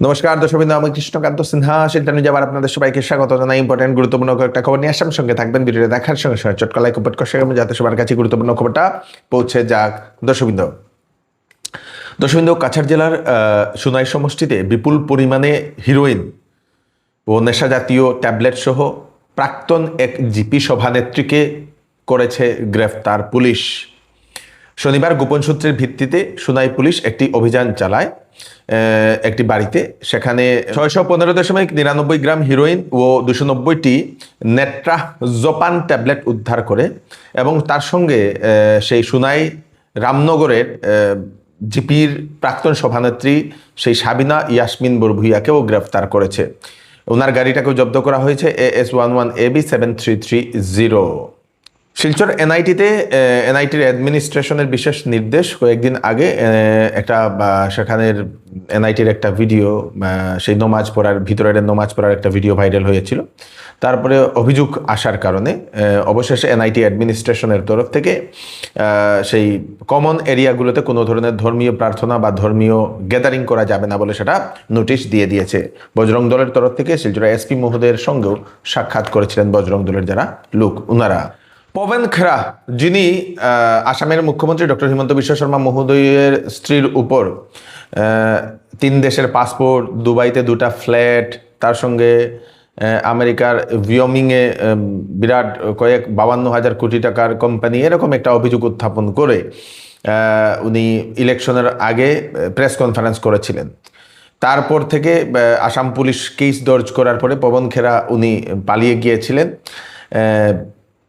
নমস্কার দর্শকবৃন্দ, আমি কৃষ্ণকান্ত সিনহা সিদ্ধান্ত যাবার আপনাদের সবাইকে স্বাগত জানাই। ইম্পর্টেন্ট গুরুত্বপূর্ণ কয়েকটা খবর নিয়ে আসার সঙ্গে থাকবেন। ভিডিওটা দেখার সঙ্গে সঙ্গে চটকা লাইক কমেন্ট করবেন যাতে সবার কাছে গুরুত্বপূর্ণ খবরটা পৌঁছে যাক। দর্শকবৃন্দ, কাছাড় জেলার সুনাই সমষ্টিতে বিপুল পরিমাণে হিরোইন ও নেশা জাতীয় ট্যাবলেট সহ প্রাক্তন এক জিপি সভানেত্রীকে করেছে গ্রেফতার পুলিশ। শনিবার গোপন সূত্রের ভিত্তিতে সুনাই পুলিশ একটি অভিযান চালায় একটি বাড়িতে। সেখানে 615.99 গ্রাম হিরোইন ও 290টি নেট্রাজোপান ট্যাবলেট উদ্ধার করে এবং তার সঙ্গে সেই সুনাই রামনগরের জিপির প্রাক্তন সভানেত্রী সেই সাবিনা ইয়াসমিন বরভুইয়াকেও গ্রেফতার করেছে। ওনার গাড়িটাকেও জব্দ করা হয়েছে AS11AB7330। শিলচর এনআইটির অ্যাডমিনিস্ট্রেশনের বিশেষ নির্দেশ কয়েকদিন আগে একটা সেখানের এনআইটির একটা ভিডিও, সেই ভিতরের নমাজ পড়ার একটা ভিডিও ভাইরাল হয়েছিল। তারপরে অভিযোগ আসার কারণে অবশেষে এনআইটি অ্যাডমিনিস্ট্রেশনের তরফ থেকে সেই কমন এরিয়াগুলোতে কোনো ধরনের ধর্মীয় প্রার্থনা বা ধর্মীয় গ্যাদারিং করা যাবে না বলে সেটা নোটিশ দিয়ে দিয়েছে। বজরং দলের তরফ থেকে শিলচর এসপি মহোদয়ের সঙ্গেও সাক্ষাৎ করেছিলেন বজরং দলের যারা লোক ওনারা। পবন খেরা, যিনি আসামের মুখ্যমন্ত্রী ডক্টর হিমন্ত বিশ্ব শর্মা মহোদয়ের স্ত্রীর উপর 3 দেশের পাসপোর্ট, দুবাইতে 2টা ফ্ল্যাট, তার সঙ্গে আমেরিকার ভিওমিংয়ে বিরাট 52,000 কোটি টাকার কোম্পানি, এরকম একটা অভিযোগ উত্থাপন করে উনি ইলেকশনের আগে প্রেস কনফারেন্স করেছিলেন। তারপর থেকে আসাম পুলিশ কেস দর্জ করার পরে পবন খেরা উনি পালিয়ে গিয়েছিলেন।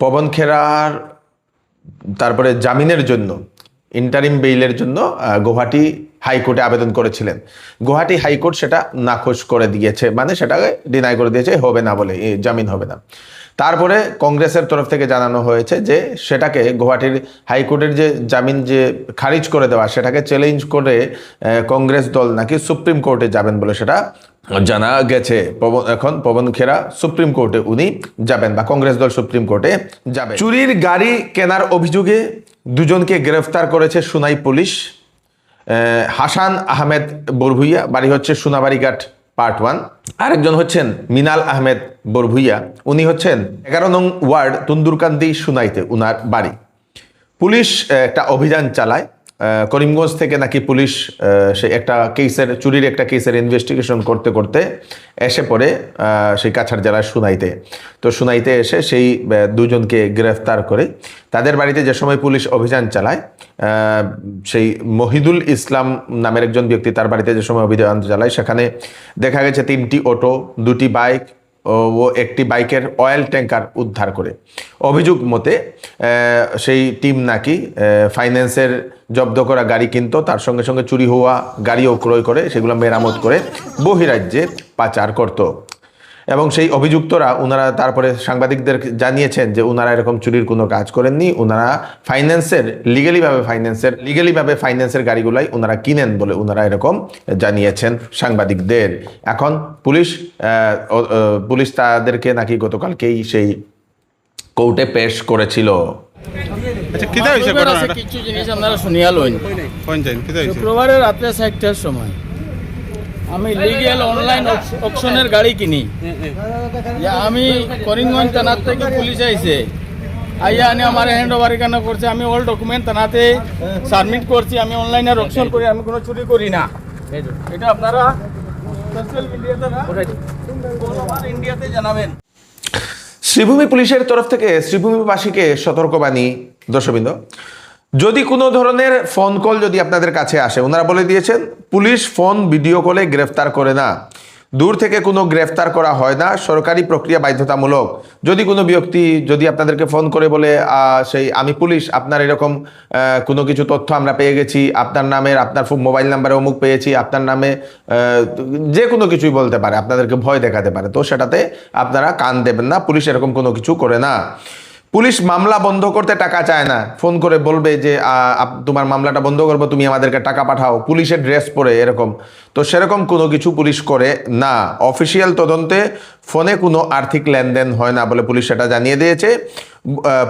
পবন খেরার তারপরে জামিনের জন্য, ইন্টারিম বেইলের জন্য গুয়াহাটি হাইকোর্টে আবেদন করেছিলেন। গুয়াহাটি হাইকোর্ট সেটা নাকচ করে দিয়েছে, মানে সেটাকে ডিনাই করে দিয়েছে, হবে না বলে, জামিন হবে না। তারপরে কংগ্রেসের তরফ থেকে জানানো হয়েছে যে সেটাকে গুয়াহাটির হাইকোর্টের যে জামিন যে খারিজ করে দেওয়া, সেটাকে চ্যালেঞ্জ করে কংগ্রেস দল নাকি সুপ্রিম কোর্টে যাবেন বলে সেটা জানা গেছে। এখন পবন খেরা সুপ্রিম কোর্টে উনি যাবেন, বা কংগ্রেস দল সুপ্রিম কোর্টে যাবে। চুরির গাড়ি কেনার অভিযোগে 2জনকে গ্রেফতার করেছে সুনাই পুলিশ। হাসান আহমেদ বরভুইয়া, বাড়ি হচ্ছে সোনাবাড়িঘাট পার্ট 1। আরেকজন হচ্ছেন মিনাল আহমেদ বরভুইয়া, উনি হচ্ছেন 11 নং ওয়ার্ড তুন্দুরকান্দি সুনাইতে উনার বাড়ি। পুলিশ একটা অভিযান চালায়। করিমগঞ্জ থেকে নাকি পুলিশ সেই একটা চুরির একটা কেসের ইনভেস্টিগেশন করতে করতে এসে পড়ে সেই কাছাড় জেলার সুনাইতে। তো সুনাইতে এসে সেই 2জনকে গ্রেফতার করে তাদের বাড়িতে যে সময় পুলিশ অভিযান চালায়, সেই মহিদুল ইসলাম নামের একজন ব্যক্তি, তার বাড়িতে যে সময় অভিযান চালায় সেখানে দেখা গেছে 3টি অটো, 2টি বাইক ও একটি বাইকের অয়েল ট্যাঙ্কার উদ্ধার করে। অভিযোগ মতে সেই টিম নাকি ফাইন্যান্সের জব্দ করা গাড়ি কিনতো, তার সঙ্গে সঙ্গে চুরি হওয়া গাড়িও ক্রয় করে সেগুলো মেরামত করে বহিরাজ্যে পাচার করত। এবং সেই অভিযুক্তরা ওনারা তারপরে সাংবাদিকদের জানিয়েছেন যে ওনারা এরকম চুরির কোনো কাজ করেননি, ওনারা লিগালিভাবে ফাইন্যান্সের গাড়িগুলাই ওনারা কিনেন বলে ওনারা এরকম জানিয়েছেন সাংবাদিকদের। এখন পুলিশ তাদেরকে নাকি গতকালকেই সেই কোর্টে পেশ করেছিল। কিছু জিনিস আপনারা শুনিয়া লইন। শুক্রবারে রাত্রে 4টার সময় আমি লিগেল অনলাইন অকশনের গাড়ি কিনি। আমি করিমগঞ্জ থানার থেকে পুলিশ আইছে, আইয়া আনি আমার হ্যান্ড ওভার এখানে করছে। আমি অল ডকুমেন্ট থানাতে সাবমিট করছি। আমি অনলাইনে অকশন করি, আমি কোনো চুরি করি না। এটা আপনারা সোশ্যাল মিডিয়াতে না ইন্ডিয়াতে জানাবেন। শ্রীভূমি পুলিশের তরফ থেকে শ্রীভূমিবাসীকে সতর্কবাণী। দর্শকবৃন্দ, যদি কোনো ধরনের ফোন কল যদি আপনাদের কাছে আসে, ওনারা বলে দিয়েছেন পুলিশ ফোন ভিডিও কলে গ্রেফতার করে না, দূর থেকে কোনো গ্রেফতার করা হয় না, সরকারি প্রক্রিয়া বাধ্যতামূলক। যদি কোনো ব্যক্তি যদি আপনাদেরকে ফোন করে বলে সেই আমি পুলিশ, আপনার এরকম কোনো কিছু তথ্য আমরা পেয়ে গেছি, আপনার নামের আপনার মোবাইল নাম্বারে অমুক পেয়েছি, আপনার নামে যে কোনো কিছুই বলতে পারে, আপনাদেরকে ভয় দেখাতে পারে, তো সেটাতে আপনারা কান দেবেন না। পুলিশ এরকম কোনো কিছু করে না। পুলিশ মামলা বন্ধ করতে টাকা চায় না। ফোন করে বলবে যে তোমার মামলাটা বন্ধ করবো, তুমি আমাদেরকে টাকা পাঠাও, পুলিশের ড্রেস পরে এরকম। তো সেরকম কোনো কিছু পুলিশ করে না। অফিসিয়াল তদন্তে ফোনে কোনো আর্থিক লেনদেন হয় না বলে পুলিশ সেটা জানিয়ে দিয়েছে।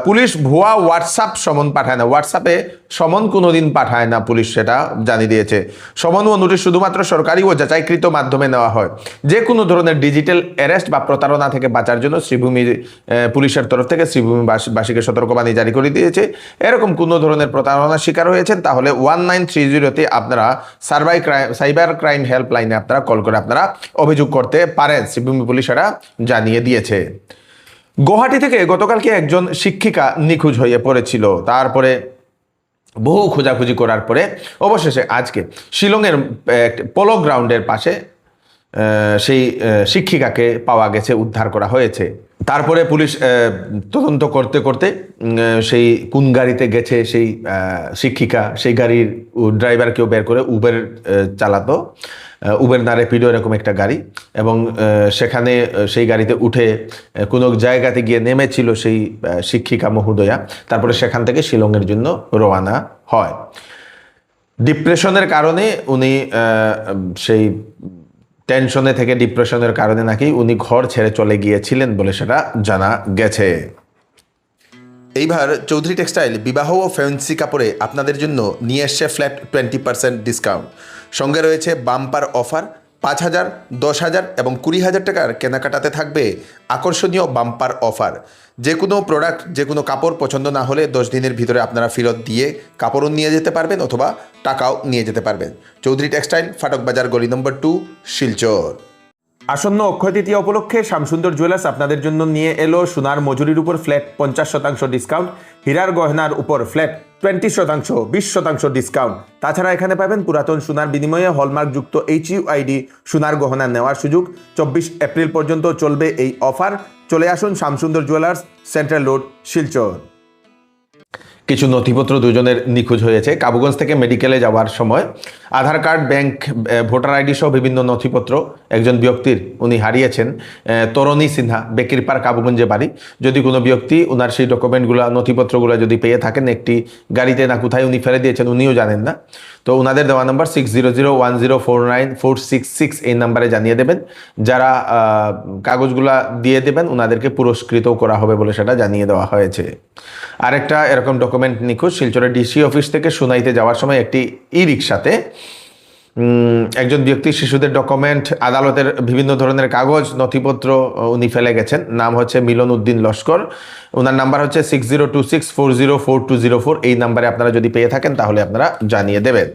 পুলিশ ভুয়া হোয়াটসঅ্যাপ সমন পাঠায় না, হোয়াটসঅ্যাপে সমন কোনোদিন পাঠায় না, পুলিশ সেটা জানিয়ে দিয়েছে। সমন ও নোটিশ শুধুমাত্র সরকারি ও যাচাইকৃত মাধ্যমে নেওয়া হয়। যে কোনো ধরনের ডিজিটাল অ্যারেস্ট বা প্রতারণা থেকে বাঁচার জন্য শ্রীভূমি পুলিশের তরফ থেকে শ্রীভূমিবাসীকে সতর্কবাণী জারি করে দিয়েছে। এরকম কোনো ধরনের প্রতারণার শিকার হয়েছেন তাহলে 1930-তে আপনারা সাইবার ক্রাইম হেল্পলাইনে আপনারা কল করে আপনারা অভিযোগ করতে পারেন, শ্রীভূমি পুলিশ এরা জানিয়ে দিয়েছে। গুয়াহাটি থেকে গতকালকে একজন শিক্ষিকা নিখোঁজ হয়ে পড়েছিল। তারপরে বহু খোঁজাখুঁজি করার পরে অবশেষে আজকে শিলংয়ের পোলো গ্রাউন্ডের পাশে সেই শিক্ষিকাকে পাওয়া গেছে, উদ্ধার করা হয়েছে। তারপরে পুলিশ তদন্ত করতে করতে সেই কোন গাড়িতে গেছে সেই শিক্ষিকা, সেই গাড়ির ড্রাইভারকেও বের করে উবের চালাতো, উবের না র্যাপিডো এরকম একটা গাড়ি, এবং সেখানে সেই গাড়িতে উঠে কোনো জায়গাতে গিয়ে নেমেছিল সেই শিক্ষিকা মহোদয়া। তারপরে সেখান থেকে শিলংয়ের জন্য রওনা হয়। ডিপ্রেশনের কারণে উনি সেই টেনশনে থেকে ডিপ্রেশনের কারণে নাকি উনি ঘর ছেড়ে চলে গিয়েছিলেন বলে সেটা জানা গেছে। এইবার চৌধুরী টেক্সটাইল বিবাহ ও ফ্যান্সি কাপড়ে আপনাদের জন্য নিয়ে এসছে ফ্ল্যাট 20% ডিসকাউন্ট। সঙ্গে রয়েছে বাম্পার অফার। 5,000, 10,000 এবং 20,000 টাকার কেনাকাটাতে থাকবে আকর্ষণীয় বাম্পার অফার। যে কোনো প্রোডাক্ট, যে কোনো কাপড় পছন্দ না হলে 10 দিনের ভিতরে আপনারা ফেরত দিয়ে কাপড়ও নিয়ে যেতে পারবেন অথবা টাকাও নিয়ে যেতে পারবেন। চৌধুরী টেক্সটাইল, ফাটক বাজার, গলি নম্বর 2, শিলচর। আসন্ন অক্ষয় তৃতীয়া উপলক্ষে শ্যামসুন্দর জুয়েলার্স আপনাদের জন্য নিয়ে এলো সোনার মজুরির উপর ফ্ল্যাট 50% ডিসকাউন্ট, হীরার গহনার উপর ফ্ল্যাট 20%, 20% ডিসকাউন্ট। তাছাড়া এখানে পাবেন পুরাতন সোনার বিনিময়ে হলমার্কযুক্ত HUID সোনার গহনা নেওয়ার সুযোগ। 24 এপ্রিল পর্যন্ত চলবে এই অফার। চলে আসুন Shyamsundar jewellers, central road, Silchar. কিছু নথিপত্র দুজনের নিখোঁজ হয়েছে। কাবুগঞ্জ থেকে মেডিকেলে যাওয়ার সময় আধার কার্ড, ব্যাংক, ভোটার আইডি সহ বিভিন্ন নথিপত্র একজন ব্যক্তির উনি হারিয়েছেন। তরণী সিনহা, বেকিরপাড়, কাবুগঞ্জে বাড়ি। যদি কোনো ব্যক্তি ওনার সেই ডকুমেন্টগুলো, নথিপত্রগুলো যদি পেয়ে থাকেন, একটি গাড়িতে না কোথায় উনি ফেলে দিয়েছেন উনিও জানেন না, তো ওনাদের দেওয়া নাম্বার 6001049466 এই নাম্বারে জানিয়ে দেবেন। যারা কাগজগুলা দিয়ে দেবেন ওনাদেরকে পুরস্কৃতও করা হবে বলে সেটা জানিয়ে দেওয়া হয়েছে। আরেকটা এরকম ডকুমেন্ট নিখোঁজ শিলচরের ডিসি অফিস থেকে সোনাইতে যাওয়ার সময় একটি ই রিক্সাতে একজন ব্যক্তি শিশুদের ডকুমেন্ট, আদালতের বিভিন্ন ধরনের কাগজ, নথিপত্র উনি ফেলে গেছেন। নাম হচ্ছে মিলন উদ্দিন লস্কর। ওনার নাম্বার হচ্ছে 6026404204। এই নাম্বারে আপনারা যদি পেয়ে থাকেন তাহলে আপনারা জানিয়ে দেবেন।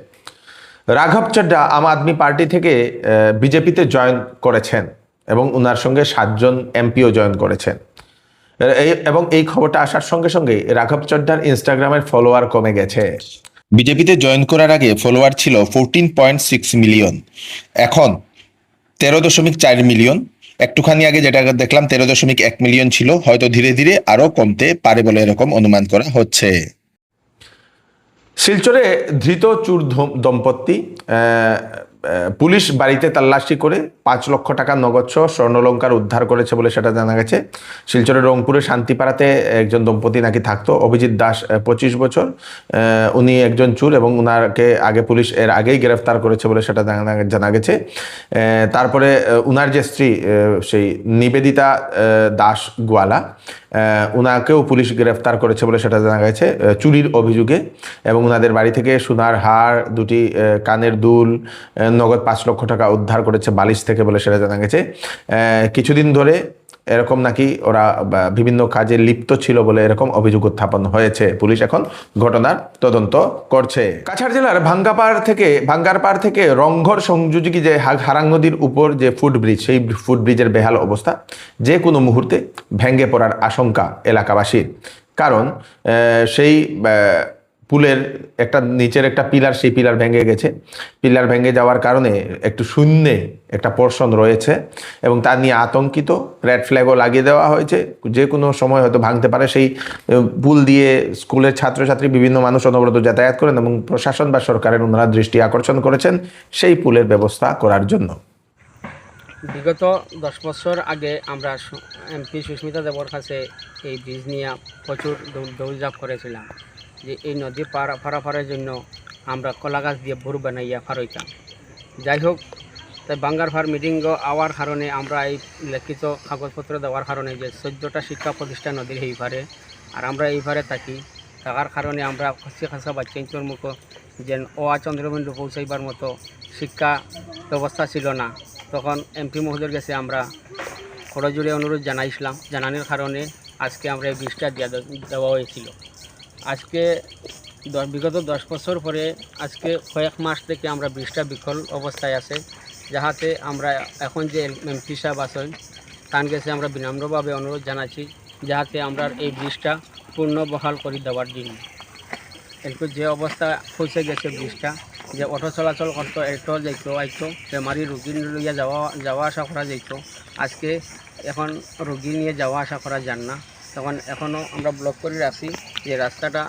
রাঘব চড্ডা আম আদমি পার্টি থেকে বিজেপিতে জয়েন করেছেন এবং ওনার সঙ্গে 7 জন এমপিও জয়েন করেছেন। এবং এই খবরটা আসার সঙ্গে সঙ্গে রাঘব চড্ডার ইনস্টাগ্রামের ফলোয়ার কমে গেছে। বিজেপিতে জয়েন করার আগে ফলোয়ার ছিল 14.6 মিলিয়ন, এখন 13.4 মিলিয়ন। একটুখানি আগে যেটা দেখলাম 13.1 মিলিয়ন ছিল, হয়তো ধীরে ধীরে আরও কমতে পারে বলে এরকম অনুমান করা হচ্ছে। শিলচরে ধৃত চোর দম্পতি, পুলিশ বাড়িতে তল্লাশি করে 5 লক্ষ টাকা নগদ সহ স্বর্ণলঙ্কার উদ্ধার করেছে বলে সেটা জানা গেছে। শিলচরের রংপুরে শান্তিপাড়াতে একজন দম্পতি নাকি থাকতো, অভিজিৎ দাস 25 বছর। উনি একজন চোর এবং উনারকে আগে পুলিশ এর আগেই গ্রেফতার করেছে বলে সেটা জানা গেছে। তারপরে উনার যে স্ত্রী সেই নিবেদিতা দাস গোয়ালা, উনাকেও পুলিশ গ্রেফতার করেছে বলে সেটা জানা গেছে চুরির অভিযোগে। এবং উনাদের বাড়ি থেকে সোনার হার, 2টি কানের দুল, নগদ 5 লক্ষ টাকা উদ্ধার করেছে বালিশ থেকে বলে সেটা জানা গেছে। কিছুদিন ধরে এরকম নাকি ওরা বিভিন্ন কাজে লিপ্ত ছিল বলে এরকম অভিযোগ উত্থাপন হয়েছে। পুলিশ এখন ঘটনার তদন্ত করছে। কাছাড় জেলার ভাঙ্গারপাড় থেকে রংঘর সংযোজী যে হারাং নদীর উপর যে ফুটব্রিজ, সেই ফুটব্রিজের বেহাল অবস্থা, যে কোনো মুহূর্তে ভেঙে পড়ার আশঙ্কা এলাকাবাসীর। কারণ সেই পুলের একটা নিচের একটা পিলার, সেই পিলার ভেঙে গেছে। পিলার ভেঙে যাওয়ার কারণে একটু শূন্যে একটা পোর্শন রয়েছে এবং তা নিয়ে আতঙ্কিত। রেড ফ্ল্যাগও লাগিয়ে দেওয়া হয়েছে, যে কোনো সময় হয়তো ভাঙতে পারে। সেই পুল দিয়ে স্কুলের ছাত্রছাত্রী, বিভিন্ন মানুষ অনবরত যাতায়াত করেন এবং প্রশাসন বা সরকারের ওনারা দৃষ্টি আকর্ষণ করেছেন সেই পুলের ব্যবস্থা করার জন্য। বিগত 10 বছর আগে আমরা এমপি সুস্মিতা দেবর কাছে এই ব্রিজ নিয়ে প্রচুর দৌড়ঝাঁপ করেছিলাম যে এই নদী পারাপারের জন্য আমরা কলা গাছ দিয়ে ভুর বানাইয়া ফারইতাম। যাই হোক, তাই বাঙ্গারপাড় মিটিং আওয়ার কারণে আমরা এই লিখিত কাগজপত্র দেওয়ার কারণে যে 14টা শিক্ষা প্রতিষ্ঠান নদীর এই পারে আর আমরা এইবারে থাকার কারণে আমরা খাসি খাসা বাচ্চাইন্তর মুখ যে চন্দ্রবিন্দু পৌঁছাইবার মতো শিক্ষা ব্যবস্থা ছিল না। তখন এমপি মহোদয়ের কাছে আমরা খরজুড়ে অনুরোধ জানানোর কারণে আজকে আমরা এই ব্রিজটা দেওয়া হয়েছিল। আজকে বিগত 10 বছর পরে আজকে কয়েক মাস থেকে আমরা ব্রিজটা বিকল অবস্থায় আছে, যাহাতে আমরা এখন যে এমপি সাহেব আছেন তার কাছে আমরা বিনম্রভাবে অনুরোধ জানাচ্ছি যাহাতে আমরা এই ব্রিজটা পূর্ণ বহাল করে দেওয়ার জন্য। এরপর যে অবস্থা পৌঁছে গেছে ব্রিজটা, যে অটো চলাচল করতো, এটো যাইতো আইতো, বেমারি রুগী লইয়া যাওয়া আসা করা যাইতো, আজকে এখন রুগী নিয়ে যাওয়া আসা করা যান না। তখন এখনও আমরা ব্লক করে রাখছি যে রাস্তাটা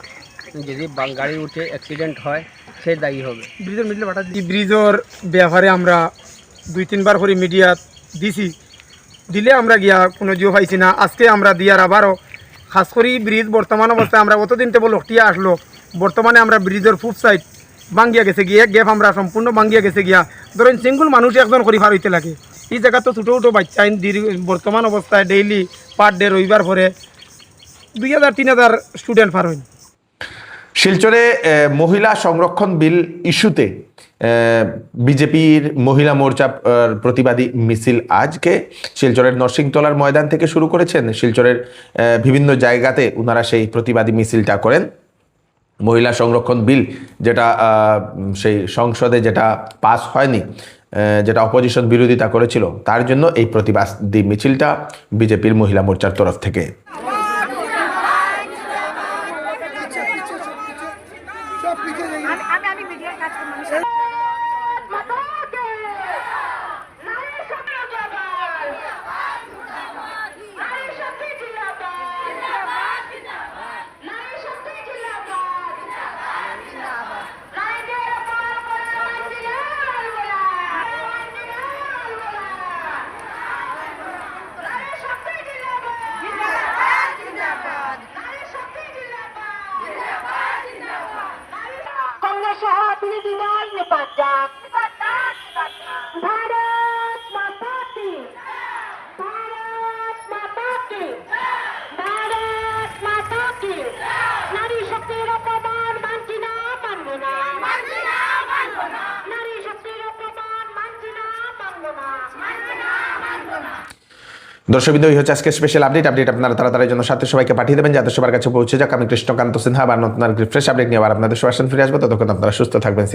যদি গাড়ি উঠে অ্যাক্সিডেন্ট হয় সে দায়ী হবে। ব্রিজের মিডলে বাটা ব্রিজের ব্যাপারে আমরা 2-3 বার করে মিডিয়া দিলে আমরা গিয়া কোনো জিও পাইছি না। আজকে আমরা দিয়ার আবারও খাস করি ব্রিজ বর্তমান অবস্থায় আমরা অতদিন টেবল লটিয়া আসলো, বর্তমানে আমরা ব্রিজের ফুট সাইড ভাঙ্গিয়া গেছে গিয়ে গ্যাপ আমরা সম্পূর্ণ ভাঙ্গিয়া গেছে গিয়া ধরেন সিঙ্গুল মানুষ একজন করি পার হইতে লাগে। এই জায়গা তো ছোটো ছোটো বাচ্চা বর্তমান অবস্থায় ডেইলি পার ডে রবিবার পরে 2000-3000 স্টুডেন্ট পার হইন। শিলচরে মহিলা সংরক্ষণ বিল ইস্যুতে বিজেপির মহিলা মোর্চা প্রতিবাদী মিছিল আজকে শিলচরের নরসিংতলার ময়দান থেকে শুরু করেছেন। শিলচরের বিভিন্ন জায়গাতে ওনারা সেই প্রতিবাদী মিছিলটা করেন। মহিলা সংরক্ষণ বিল যেটা সেই সংসদে যেটা পাস হয়নি, যেটা অপোজিশন বিরোধিতা করেছিল, তার জন্য এই প্রতিবাদী মিছিলটা বিজেপির মহিলা মোর্চার তরফ থেকে। भारत माता की, भारत माता की, भारत माता की। नारी शक्तिर अपमान मानছি না, মানব না, নারী শক্তির অপমান মানছি না, মানব না। দর্শকবৃন্দ, এই হচ্ছে আজকে স্পেশাল আপডেট আপনারা তাড়াতাড়ি জন্য সাথে সবাইকে পাঠিয়ে দেবেন যাতে সবার কাছে পৌঁছে যাক। আমি কৃষ্ণকান্ত সিনহা আবার নতুন ফ্রেশ আপডেট নিয়ে আবার আপনাদের সবার সামনে ফিরে আসবো। ততক্ষণ আপনারা সুস্থ থাকবেন।